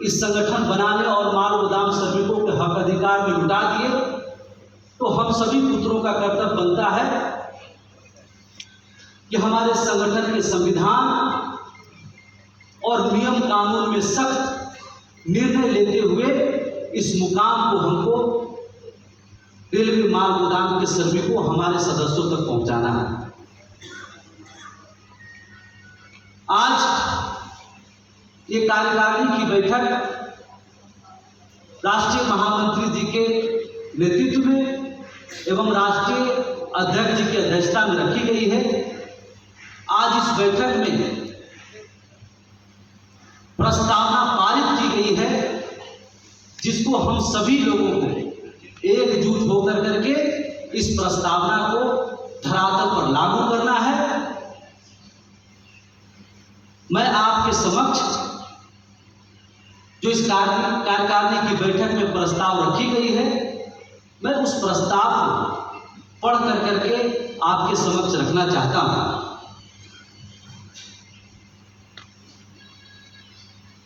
इस संगठन बनाने और माल गोदाम श्रमिकों के हक अधिकार में लुटा दिए, तो हम सभी पुत्रों का कर्तव्य बनता है कि हमारे संगठन के संविधान और नियम कानून में सख्त निर्णय लेते हुए इस मुकाम को हमको रेलवे माल गोदाम के श्रमिकों हमारे सदस्यों तक पहुंचाना है। आज ये कार्यकारिणी की बैठक राष्ट्रीय महामंत्री जी के नेतृत्व में एवं राष्ट्रीय अध्यक्ष जी की अध्यक्षता में रखी गई है। आज इस बैठक में प्रस्तावना पारित की गई है, जिसको हम सभी लोगों को एकजुट होकर करके इस प्रस्तावना को धरातल पर लागू करना है। मैं आपके समक्ष जो इस कार्यकारिणी की बैठक में प्रस्ताव रखी गई है, मैं उस प्रस्ताव को पढ़ कर करके आपके समक्ष रखना चाहता हूं।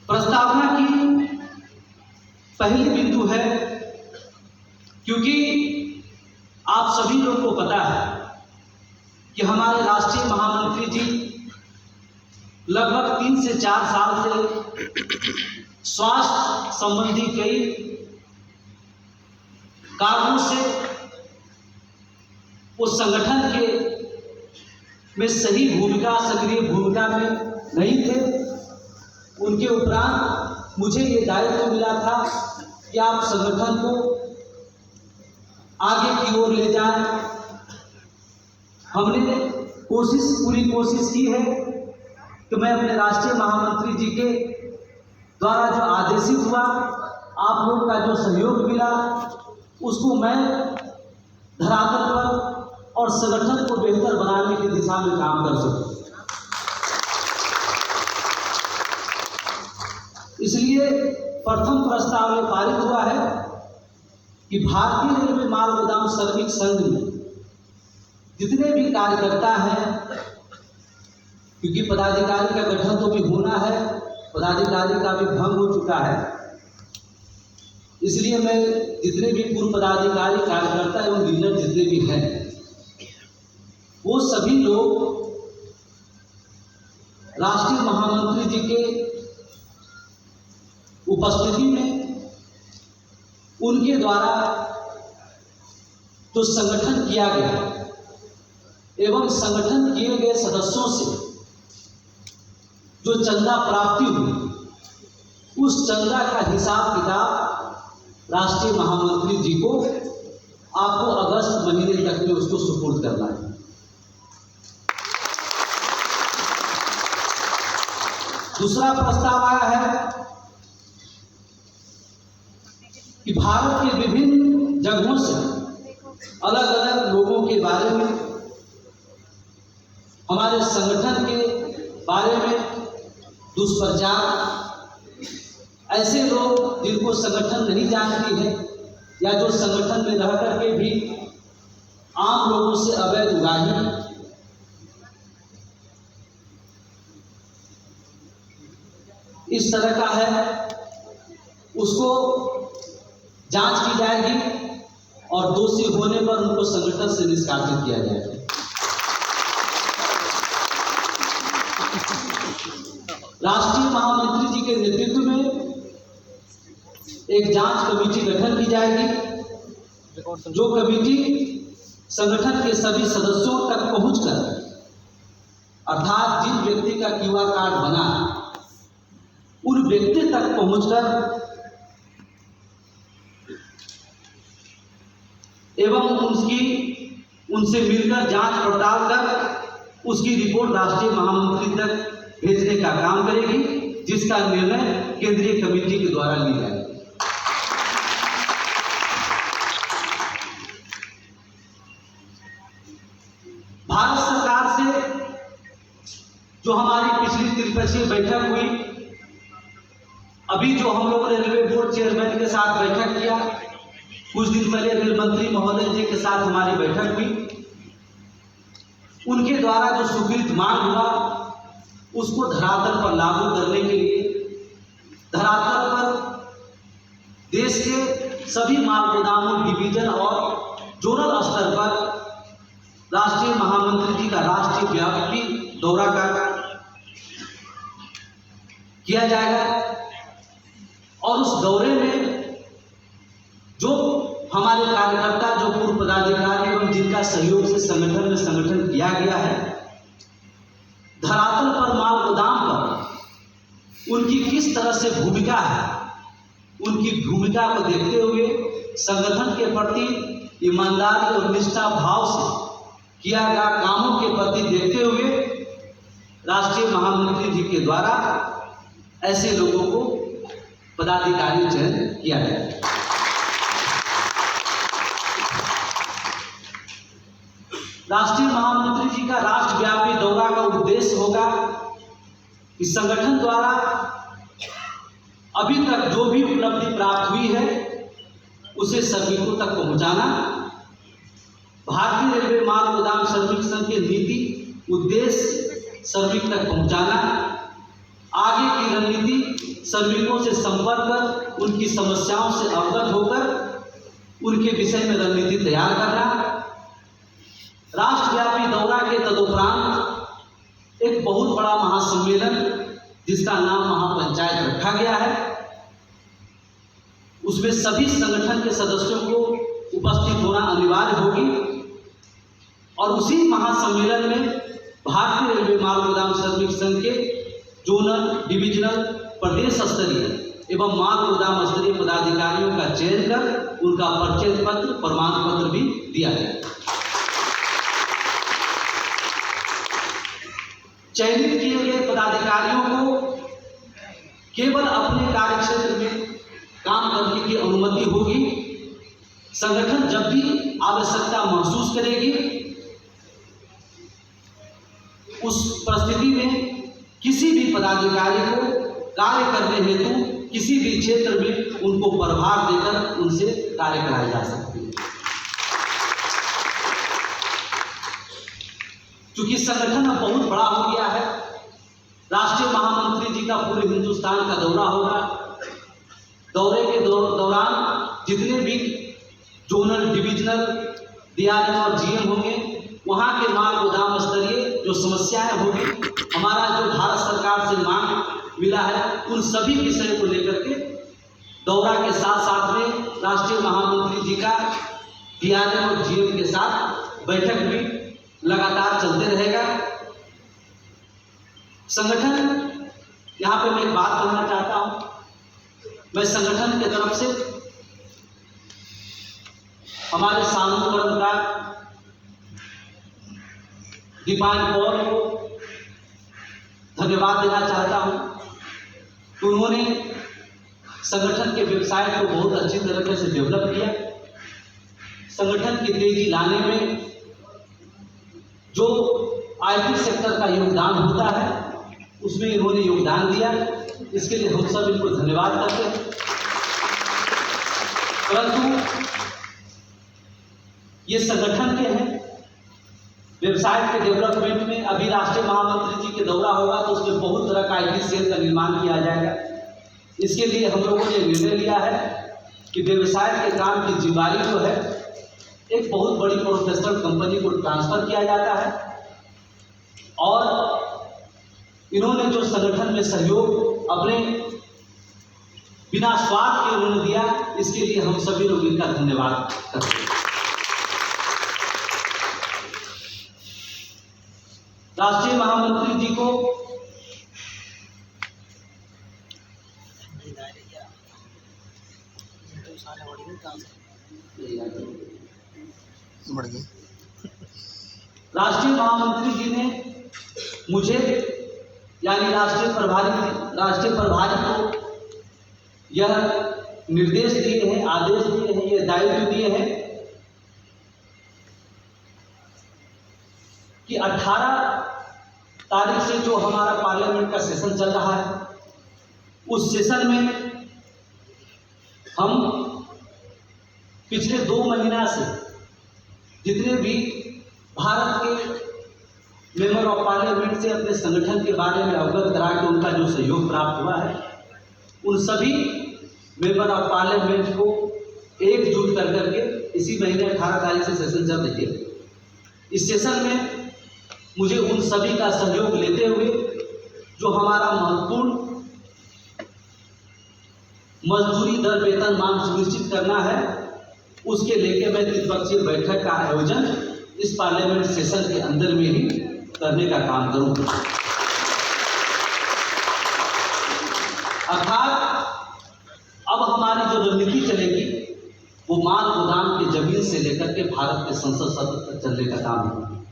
प्रस्तावना की पहली बिंदु है, क्योंकि आप सभी लोगों को पता है कि हमारे राष्ट्रीय महामंत्री जी लगभग 3 से 4 साल से स्वास्थ्य संबंधी कई कारणों से उस संगठन के में सही भूमिका, सक्रिय भूमिका में नहीं थे। उनके उपरांत मुझे ये दायित्व मिला था कि आप संगठन को आगे की ओर ले जाएं। हमने पूरी कोशिश की है कि मैं अपने राष्ट्रीय महामंत्री जी के द्वारा जो आदेशित हुआ, आप लोगों का जो सहयोग मिला, उसको मैं धरातल पर और संगठन को बेहतर बनाने की दिशा में काम कर सकूं। इसलिए प्रथम प्रस्ताव में पारित हुआ है कि भारतीय रेलवे माल गोदाम श्रमिक संघ में जितने भी कार्यकर्ता हैं, क्योंकि पदाधिकारी का गठन तो भी होना है, पदाधिकारी का भी भंग हो चुका है, इसलिए मैं जितने भी पूर्व पदाधिकारी, कार्यकर्ता एवं लीडर जितने भी हैं, वो सभी लोग राष्ट्रीय महामंत्री जी के उपस्थिति में उनके द्वारा जो संगठन किया गया एवं संगठन किए गए सदस्यों से जो चंदा प्राप्ति हुई, उस चंदा का हिसाब किताब राष्ट्रीय महामंत्री जी को आपको अगस्त महीने तक में उसको सुपुर्द करना है। दूसरा प्रस्ताव आया है कि भारत के विभिन्न जगहों से अलग अलग लोगों के बारे में, हमारे संगठन के बारे में दुष्प्रचार, ऐसे लोग जिनको संगठन नहीं जानती है या जो संगठन में रह करके भी आम लोगों से अवैध उगाही, इस तरह का है, उसको जांच की जाएगी और दोषी होने पर उनको संगठन से निष्कासित किया जाएगा। राष्ट्रीय महामंत्री जी के नेतृत्व में एक जांच कमेटी गठन की जाएगी, जो कमेटी संगठन के सभी सदस्यों तक पहुंचकर, अर्थात जिन व्यक्ति का QR कार्ड बना है, उन व्यक्ति तक पहुंचकर एवं उनसे मिलकर जांच पड़ताल कर उसकी रिपोर्ट राष्ट्रीय महामंत्री तक भेजने का काम करेगी, जिसका निर्णय केंद्रीय कमेटी के द्वारा लिया जाएगा। भारत सरकार से जो हमारी पिछली त्रिपक्षीय बैठक हुई, अभी जो हम लोगों ने रेलवे बोर्ड चेयरमैन के साथ बैठक किया, कुछ दिन पहले रेल मंत्री महोदय जी के साथ हमारी बैठक हुई, उनके द्वारा जो स्वीकृत मांग हुआ उसको धरातल पर लागू करने के लिए, धरातल पर देश के सभी माल गोदामों, डिवीजन और जोनल स्तर पर राष्ट्रीय महामंत्री जी का राष्ट्रीय व्यापी दौरा किया जाएगा और उस दौरे में जो हमारे कार्यकर्ता, जो पूर्व पदाधिकारी एवं जिनका सहयोग से संगठन किया गया है, धरातल पर माल गोदाम पर उनकी किस तरह से भूमिका है, उनकी भूमिका को देखते हुए संगठन के प्रति ईमानदारी और निष्ठा भाव से किया गया कामों के प्रति देखते हुए राष्ट्रीय महामंत्री जी के द्वारा ऐसे लोगों को पदाधिकारी चयन किया गया। राष्ट्रीय महामंत्री जी का राष्ट्रव्यापी दौरा का उद्देश्य होगा कि संगठन द्वारा अभी तक जो भी उपलब्धि प्राप्त हुई है उसे श्रमिकों तक पहुंचाना, भारतीय रेलवे माल गोदाम श्रमिक संघ के नीति उद्देश्य श्रमिक तक पहुंचाना, आगे की रणनीति श्रमिकों से संपर्क कर उनकी समस्याओं से अवगत होकर उनके विषय में रणनीति तैयार करना, राष्ट्रव्यापी दौरा के तदुपरांत एक बहुत बड़ा महासम्मेलन जिसका नाम महापंचायत रखा गया है, उसमें सभी संगठन के सदस्यों को उपस्थित होना अनिवार्य होगी और उसी महासम्मेलन में भारतीय रेलवे माल गोदाम श्रमिक संघ के जोनल, डिविजनल, प्रदेश स्तरीय एवं माल गोदाम स्तरीय पदाधिकारियों का चयन कर उनका परिचय पत्र, प्रमाण पत्र भी दिया गया। चयनित किए गए पदाधिकारियों को केवल अपने कार्यक्षेत्र में काम करने की अनुमति होगी। संगठन जब भी आवश्यकता महसूस करेगी उस परिस्थिति में किसी भी पदाधिकारी को कार्य करने हेतु किसी भी क्षेत्र में उनको प्रभार देकर उनसे कार्य कराया जा सकती है। क्योंकि संगठन अब बहुत बड़ा हो गया है, राष्ट्रीय महामंत्री जी का पूरे हिंदुस्तान का दौरा होगा। दौरे के दौरान जितने भी जोनल, डिविजनल, डीआरएम और जीएम होंगे, वहाँ के माल गोदाम स्तरीय जो समस्याएं होगी, हमारा जो भारत सरकार से मांग मिला है, उन सभी विषयों को लेकर के दौरा के साथ साथ में राष्ट्रीय महामंत्री जी का डीआरएम और जीएम के साथ बैठक भी लगातार चलते रहेगा। संगठन, यहाँ पे मैं एक बात कहना चाहता हूँ, मैं संगठन की तरफ से हमारे सामूहिक कर्मकार दीपान कौर को धन्यवाद देना चाहता हूँ। उन्होंने संगठन के वेबसाइट को बहुत अच्छी तरीके से डेवलप किया। संगठन की तेजी लाने में जो आईटी सेक्टर का योगदान होता है उसमें इन्होंने योगदान दिया, इसके लिए हम सब इनको धन्यवाद करते हैं। परंतु ये संगठन के हैं, वेबसाइट के डेवलपमेंट में अभी राष्ट्रीय महामंत्री जी के दौरा होगा तो उसमें बहुत तरह का आईटी सेल का निर्माण किया जाएगा। इसके लिए हम लोगों ने निर्णय लिया है कि वेबसाइट के काम की जिम्मेदारी जो है एक बहुत बड़ी प्रोफेशनल कंपनी को ट्रांसफर किया जाता है और इन्होंने जो संगठन में सहयोग अपने बिना स्वार्थ के उन्होंने दिया, इसके लिए हम सभी लोग इनका धन्यवाद करते हैं। राष्ट्रीय महामंत्री जी को राष्ट्रीय महामंत्री जी ने मुझे यानी राष्ट्रीय प्रभारी को यह निर्देश दिए हैं, आदेश दिए हैं, यह दायित्व दिए हैं कि 18 तारीख से जो हमारा पार्लियामेंट का सेशन चल रहा है, उस सेशन में हम पिछले 2 महीना से जितने भी भारत के मेंबर ऑफ पार्लियामेंट से अपने संगठन के बारे में अवगत करा के उनका जो सहयोग प्राप्त हुआ है, उन सभी मेंबर ऑफ पार्लियामेंट को एकजुट कर करके इसी महीने 18 तारीख से सेशन चल रही है। इस सेशन में मुझे उन सभी का सहयोग लेते हुए जो हमारा महत्वपूर्ण मजदूरी दर वेतन मांग सुनिश्चित करना है, उसके लेके मैं त्रिपक्षीय बैठक का आयोजन इस पार्लियामेंट सेशन के अंदर में ही करने का काम करूंगा। अर्थात अब हमारी जो रणनीति चलेगी वो माल गोदाम की जमीन से लेकर के भारत के संसद सत्र तक चलने का काम है,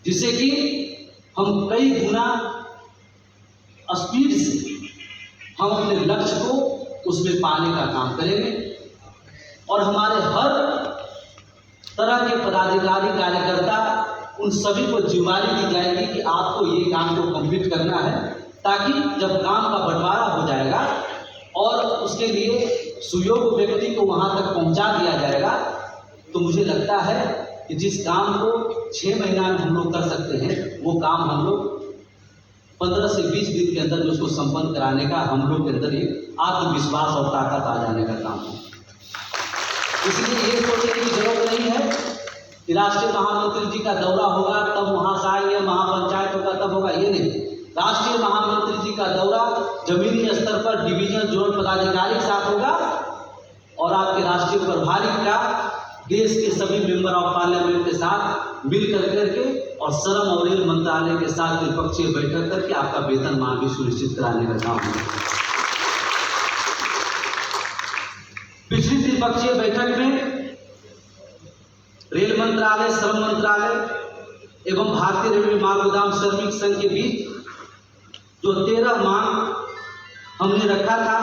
जिससे कि हम कई गुना स्पीड से हम अपने लक्ष्य को उसमें पाने का काम करेंगे और हमारे हर तरह के पदाधिकारी कार्यकर्ता उन सभी को जिम्मेदारी दी जाएगी कि आपको ये काम को कंप्लीट करना है, ताकि जब काम का बंटवारा हो जाएगा और उसके लिए सुयोग्य व्यक्ति को वहां तक पहुंचा दिया जाएगा, तो मुझे लगता है कि जिस काम को 6 महीना में हम लोग कर सकते हैं वो काम हम लोग 15 से 20 दिन के अंदर उसको संपन्न कराने का हम लोग के अंदर एक आत्मविश्वास और ताकत आ जाने का काम है। इसलिए ये सोचने की जरूरत नहीं है कि राष्ट्रीय महामंत्री जी का दौरा होगा तब वहां से आएंगे, महापंचायत होगा तब होगा, ये नहीं। राष्ट्रीय महामंत्री जी का दौरा जमीनी स्तर पर डिवीजन जोन पदाधिकारी के साथ होगा और आपके राष्ट्रीय प्रभारी का देश के सभी मेंबर ऑफ पार्लियामेंट के साथ मिल करके और श्रम और रेल मंत्रालय के साथ त्रिपक्षीय बैठक करके आपका वेतन मांग भी सुनिश्चित कराने का काम है। पिछली त्रिपक्षीय बैठक में रेल मंत्रालय, श्रम मंत्रालय एवं भारतीय रेलवे माल गोदाम श्रमिक संघ के बीच जो 13 मांग हमने रखा था,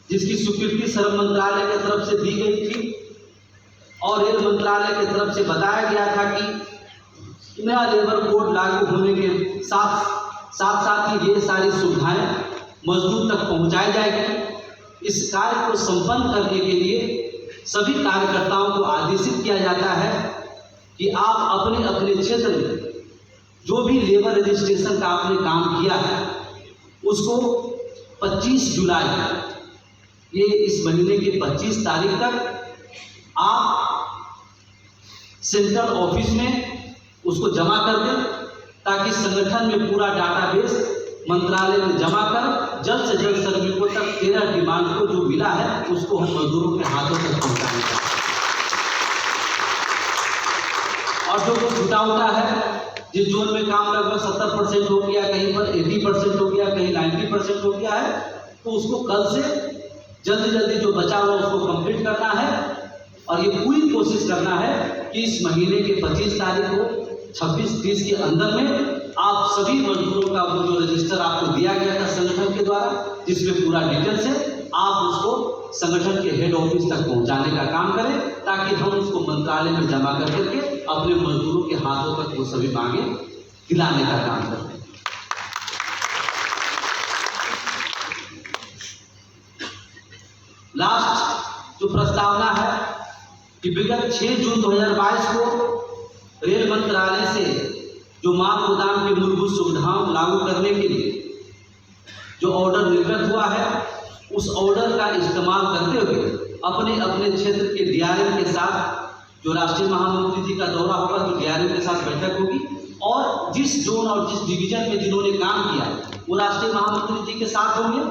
जिसकी स्वीकृति श्रम मंत्रालय की तरफ से दी गई थी और रेल मंत्रालय की तरफ से बताया गया था कि नया लेबर कोड लागू होने के साथ ही ये सारी सुविधाएं मजदूर तक पहुंचाई जाएगी। इस कार्य को संपन्न करने के लिए सभी कार्यकर्ताओं को आदेशित किया जाता है कि आप अपने अपने क्षेत्र में जो भी लेबर रजिस्ट्रेशन का आपने काम किया है उसको 25 जुलाई, ये इस महीने की 25 तारीख तक आप सेंट्रल ऑफिस में उसको जमा कर दें, ताकि संगठन में पूरा डाटाबेस मंत्रालय में जमा कर जल्द से जल्द श्रमिकों तक 13 डिमांड को जो मिला है उसको हम मजदूरों के हाथों तक पहुंचाएंगे। और जो कुछ छूटा होता है, जिस जोन में काम लगभग 70% हो गया, कहीं पर 80% हो गया, कहीं 90% हो गया है, तो उसको कल से जल्दी जो बचा हुआ उसको कंप्लीट करना है और ये पूरी कोशिश करना है कि इस महीने के 25 तारीख को 26-30 के अंदर में आप सभी मजदूरों का वो जो रजिस्टर आपको दिया गया था संगठन के द्वारा, जिसमें पूरा डिटेल्स है, आप उसको संगठन के हेड ऑफिस तक पहुंचाने का काम करें, ताकि हम उसको मंत्रालय में जमा करके अपने मजदूरों के हाथों तक वो सभी मांगे दिलाने का काम करें। लास्ट जो प्रस्तावना है कि विगत 6 जून 2022 को रेल मंत्रालय से जो माल गोदाम की मूलभूत सुविधाओं लागू करने के लिए जो ऑर्डर निर्गत हुआ है, उस ऑर्डर का इस्तेमाल करते हुए अपने अपने क्षेत्र के डीआरएम के साथ जो राष्ट्रीय महामंत्री जी का दौरा होगा तो डीआरएम के साथ बैठक होगी और जिस जोन और जिस डिवीजन में जिन्होंने काम किया वो राष्ट्रीय महामंत्री जी के साथ होंगे।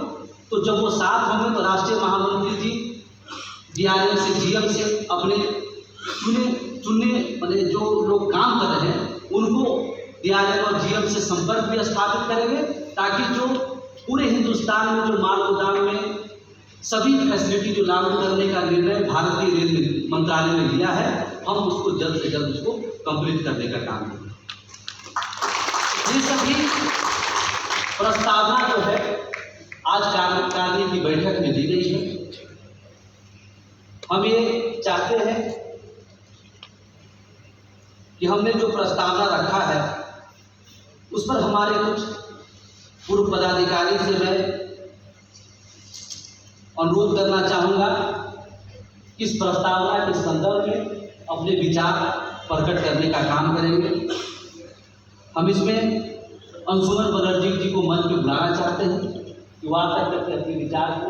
तो जब वो साथ होंगे तो राष्ट्रीय महामंत्री जी डीआरएम से, जीएम से अपने चुने मतलब जो लोग काम कर रहे हैं उनको डीआरएम और जीएम से संपर्क भी स्थापित करेंगे, ताकि जो पूरे हिंदुस्तान में जो माल गोदाम में सभी फैसिलिटी जो लागू करने का निर्णय भारतीय रेल मंत्रालय ने लिया है, हम उसको जल्द से जल्द उसको कंप्लीट करने का काम करें। ये सभी प्रस्तावना जो है आज कार्यकारिणी की बैठक में दी गई है। हम ये चाहते हैं कि हमने जो प्रस्तावना रखा है उस पर हमारे कुछ पूर्व पदाधिकारी से मैं अनुरोध करना चाहूँगा कि इस प्रस्तावना के संदर्भ में अपने विचार प्रकट करने का काम करेंगे। हम इसमें अंशुमन बनर्जी जी को मंच पे बुलाना चाहते हैं कि वार्ता करके अपने विचार को